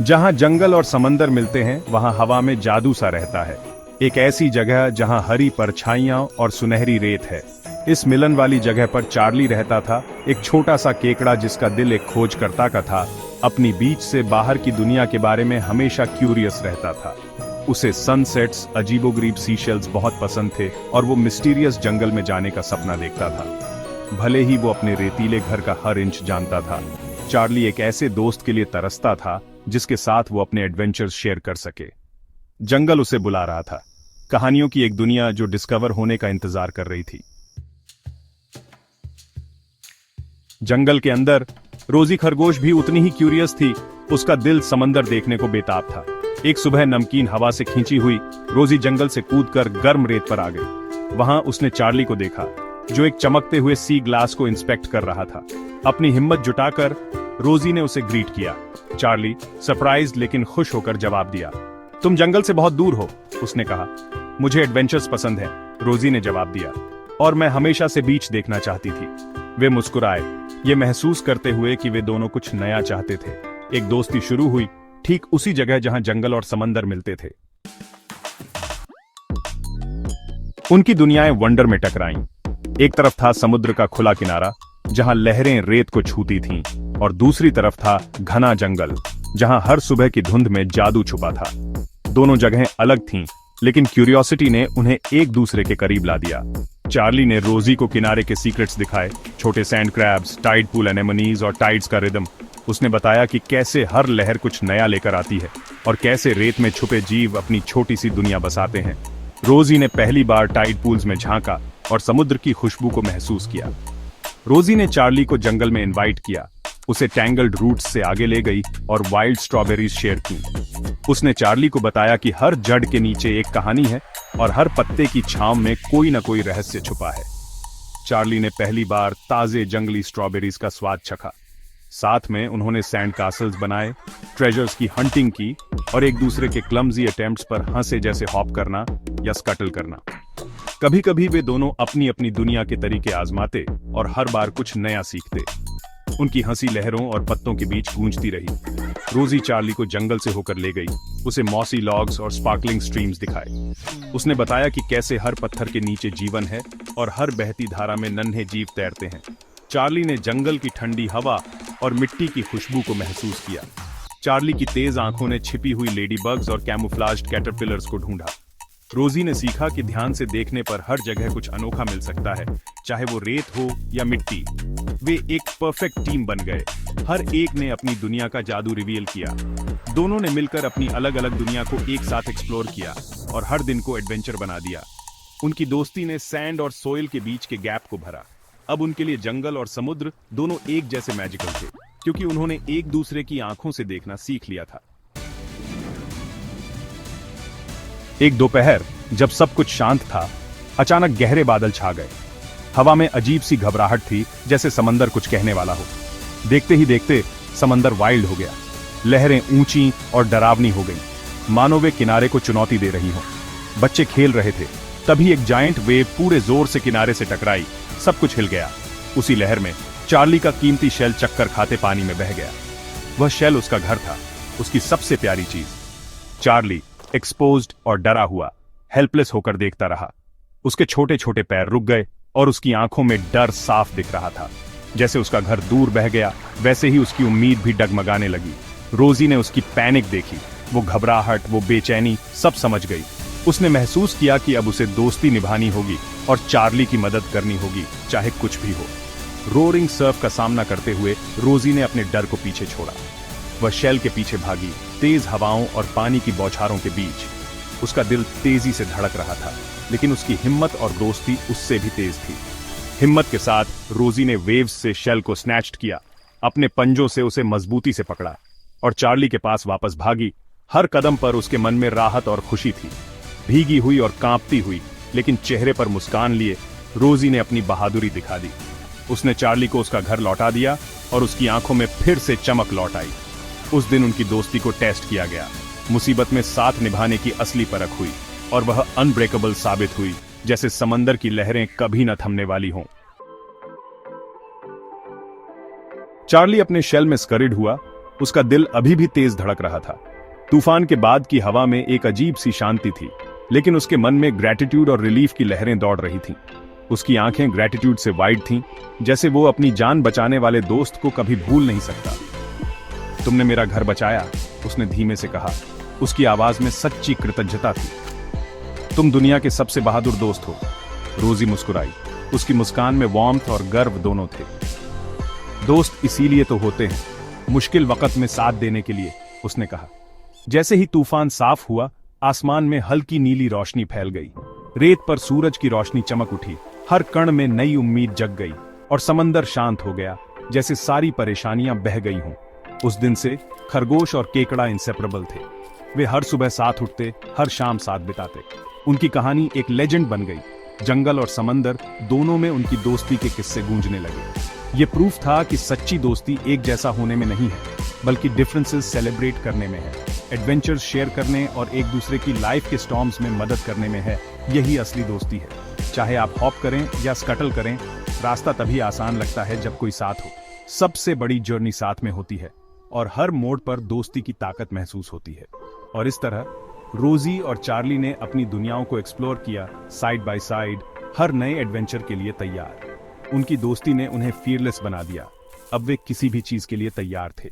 जहां जंगल और समंदर मिलते हैं वहां हवा में जादू सा रहता है। एक ऐसी जगह जहां हरी परछाइयां और सुनहरी रेत है। इस मिलन वाली जगह पर चार्ली रहता था, एक छोटा सा केकड़ा जिसका दिल एक खोजकर्ता का था। अपनी बीच से बाहर की दुनिया के बारे में हमेशा क्यूरियस रहता था। उसे सनसेट्स, अजीबोगरीब सीशेल्स बहुत पसंद थे और वो मिस्टीरियस जंगल में जाने का सपना देखता था। भले ही वो अपने रेतीले घर का हर इंच जानता था, चार्ली एक ऐसे दोस्त के लिए तरसता था जिसके साथ वो अपने एडवेंचर्स शेयर कर सके। जंगल उसे बुला रहा था, कहानियों की एक दुनिया जो डिस्कवर होने का इंतजार कर रही थी। जंगल के अंदर रोजी खरगोश भी उतनी ही क्यूरियस थी। उसका दिल समंदर देखने को बेताब था। एक सुबह नमकीन हवा से खींची हुई रोजी जंगल से कूदकर गर्म रेत पर आ गई। वहां उसने चार्ली को देखा, जो एक चमकते हुए सी ग्लास को इंस्पेक्ट कर रहा था। अपनी हिम्मत जुटाकर रोजी ने उसे ग्रीट किया। चार्ली सरप्राइज्ड लेकिन खुश होकर जवाब दिया, तुम जंगल से बहुत दूर हो, उसने कहा। मुझे एडवेंचर्स पसंद है, रोजी ने जवाब दिया, और मैं हमेशा से बीच देखना चाहती थी। वे मुस्कुराए, ये महसूस करते हुए कि वे दोनों कुछ नया चाहते थे। एक दोस्ती शुरू हुई ठीक उसी जगह जहां जंगल और समंदर मिलते थे। उनकी दुनियाएं वंडर में टकराईं। एक तरफ था समुद्र का खुला किनारा जहां लहरें रेत को छूती थीं, और दूसरी तरफ था घना जंगल जहां हर सुबह की धुंध में जादू छुपा था। दोनों जगहें अलग थीं, लेकिन क्यूरियोसिटी ने उन्हें एक दूसरे के करीब ला दिया। चार्ली ने रोजी को किनारे के सीक्रेट्स दिखाए, छोटे सैंड क्रैब्स, टाइड पूल एनेमोनीज और टाइड्स का रिदम। उसने बताया कि कैसे हर लहर कुछ नया लेकर आती है और कैसे रेत में छुपे जीव अपनी छोटी सी दुनिया बसाते हैं। रोजी ने पहली बार टाइड पूल्स में झांका और समुद्र की खुशबू को महसूस किया। रोजी ने चार्ली को जंगल में इनवाइट किया, उसे टैंगल्ड रूट्स से आगे ले गई और वाइल्ड स्ट्रॉबेरीज शेयर की। उसने चार्ली को बताया कि हर जड़ के नीचे एक कहानी है और हर पत्ते की छांव में कोई न कोई रहस्य छुपा है। चार्ली ने पहली बार ताजे जंगली स्ट्रॉबेरीज का स्वाद चखा। साथ में उन्होंने सैंड कासल्स बनाए, ट्रेजर्स की हंटिंग की और एक दूसरे के क्लमजी अटेम्प्ट्स पर हंसे, जैसे हॉप करना या स्कटल करना। कभी कभी वे दोनों अपनी अपनी दुनिया के तरीके आजमाते और हर बार कुछ नया सीखते। उनकी हंसी लहरों और पत्तों के बीच गूंजती रही। रोजी चार्ली को जंगल से होकर ले गई, उसे मॉसी लॉग्स और स्पार्कलिंग स्ट्रीम्स दिखाए। उसने बताया कि कैसे हर पत्थर के नीचे जीवन है और हर बहती धारा में नन्हे जीव तैरते हैं। चार्ली ने जंगल की ठंडी हवा और मिट्टी की खुशबू को महसूस किया। चार्ली की तेज आंखों ने छिपी हुई लेडी बग्स और कैमोफ्लाज्ड कैटरपिलर्स को ढूंढा। रोजी ने सीखा कि ध्यान से देखने पर हर जगह कुछ अनोखा मिल सकता है, चाहे वो रेत हो या मिट्टी। वे एक परफेक्ट टीम बन गए, हर एक ने अपनी दुनिया का जादू रिवील किया। दोनों ने मिलकर अपनी अलग अलग दुनिया को एक साथ एक्सप्लोर किया और हर दिन को एडवेंचर बना दिया। उनकी दोस्ती ने सैंड और सोइल के बीच के गैप को भरा। अब उनके लिए जंगल और समुद्र दोनों एक जैसे मैजिकल थे, क्योंकि उन्होंने एक दूसरे की आंखों से देखना सीख लिया था। एक दोपहर जब सब कुछ शांत था, अचानक गहरे बादल छा गए। हवा में अजीब सी घबराहट थी, जैसे समंदर कुछ कहने वाला हो। देखते ही देखते समंदर वाइल्ड हो गया। लहरें ऊंची और डरावनी हो गईं, मानो वे किनारे को चुनौती दे रही हों। बच्चे खेल रहे थे, तभी एक जायंट वेव पूरे जोर से किनारे से टकराई। सब कुछ हिल गया। उसी लहर में चार्ली का कीमती शेल चक्कर खाते पानी में बह गया। वह शेल उसका घर था, उसकी सबसे प्यारी चीज। चार्ली एक्सपोज्ड और डरा हुआ, हेल्पलेस होकर देखता रहा। उसके छोटे छोटे पैर रुक गए और उसकी आंखों में डर साफ दिख रहा था। जैसे उसका घर दूर बह गया, वैसे ही उसकी उम्मीद भी डगमगाने लगी। रोजी ने उसकी पैनिक देखी, वो घबराहट, वो बेचैनी सब समझ गई। उसने महसूस किया कि अब उसे दोस्ती निभानी होगी और चार्ली की मदद करनी होगी, चाहे कुछ भी हो। रोरिंग सर्फ का सामना करते हुए रोजी ने अपने डर को पीछे छोड़ा। वह शेल के पीछे भागी, तेज हवाओं और पानी की बौछारों के बीच। उसका दिल तेजी से धड़क रहा था, लेकिन उसकी हिम्मत और दोस्ती उससे भी तेज थी। हिम्मत के साथ रोजी ने वेव्स से शेल को स्नैच्ड किया, अपने पंजों से उसे मजबूती से पकड़ा और चार्ली के पास वापस भागी। हर कदम पर उसके मन में राहत और खुशी थी। भीगी हुई और कांपती हुई, लेकिन चेहरे पर मुस्कान लिए रोजी ने अपनी बहादुरी दिखा दी। उसने चार्ली को उसका घर लौटा दिया और उसकी आंखों में फिर से चमक लौट आई। उस दिन उनकी दोस्ती को टेस्ट किया गया। मुसीबत में साथ निभाने की असली परख हुई और वह अनब्रेकेबल साबित हुई, जैसे समंदर की लहरें कभी न थमने वाली हों। चार्ली अपने शेल में स्करिड हुआ उसका दिल अभी भी तेज धड़क रहा था। तूफान के बाद की हवा में एक अजीब सी शांति थी, लेकिन उसके मन में ग्रैटिट्यूड और रिलीफ की लहरें दौड़ रही थीं। उसकी आंखें ग्रैटिट्यूड से वाइड थीं, जैसे वो अपनी जान बचाने वाले दोस्त को कभी भूल नहीं सकता। तुमने मेरा घर बचाया, उसने धीमे से कहा। उसकी आवाज में सच्ची कृतज्ञता थी। तुम दुनिया के सबसे बहादुर दोस्त हो। रोजी मुस्कुराई। उसकी मुस्कान में वार्मथ और गर्व दोनों थे। दोस्त इसीलिए तो होते हैं, मुश्किल वक्त में साथ देने के लिए, उसने कहा। जैसे ही तूफान साफ हुआ, आसमान में हल्की नीली रोशनी फैल गई। रेत पर सूरज की रोशनी चमक उठी। हर कण में नई उम्मीद जग गई और समंदर शांत हो गया, जैसे सारी परेशानियां बह गई हों। उस दिन से खरगोश और केकड़ा इंसेपरेबल थे। वे हर सुबह साथ उठते, हर शाम साथ बिताते। उनकी कहानी एक लेजेंड बन गई। जंगल और समंदर दोनों में उनकी दोस्ती के किस्से गूंजने लगे। ये प्रूफ था कि सच्ची दोस्ती एक जैसा होने में नहीं है, बल्कि डिफरेंसेस सेलिब्रेट करने में है, एडवेंचर्स शेयर करने और एक दूसरे की लाइफ के स्टॉर्म्स में मदद करने में है। यही असली दोस्ती है। चाहे आप हॉप करें या स्कटल करें, रास्ता तभी आसान लगता है जब कोई साथ हो। सबसे बड़ी जर्नी साथ में होती है और हर मोड़ पर दोस्ती की ताकत महसूस होती है। और इस तरह रोजी और चार्ली ने अपनी दुनियाओं को एक्सप्लोर किया, साइड बाय साइड, हर नए एडवेंचर के लिए तैयार। उनकी दोस्ती ने उन्हें फियरलेस बना दिया। अब वे किसी भी चीज के लिए तैयार थे।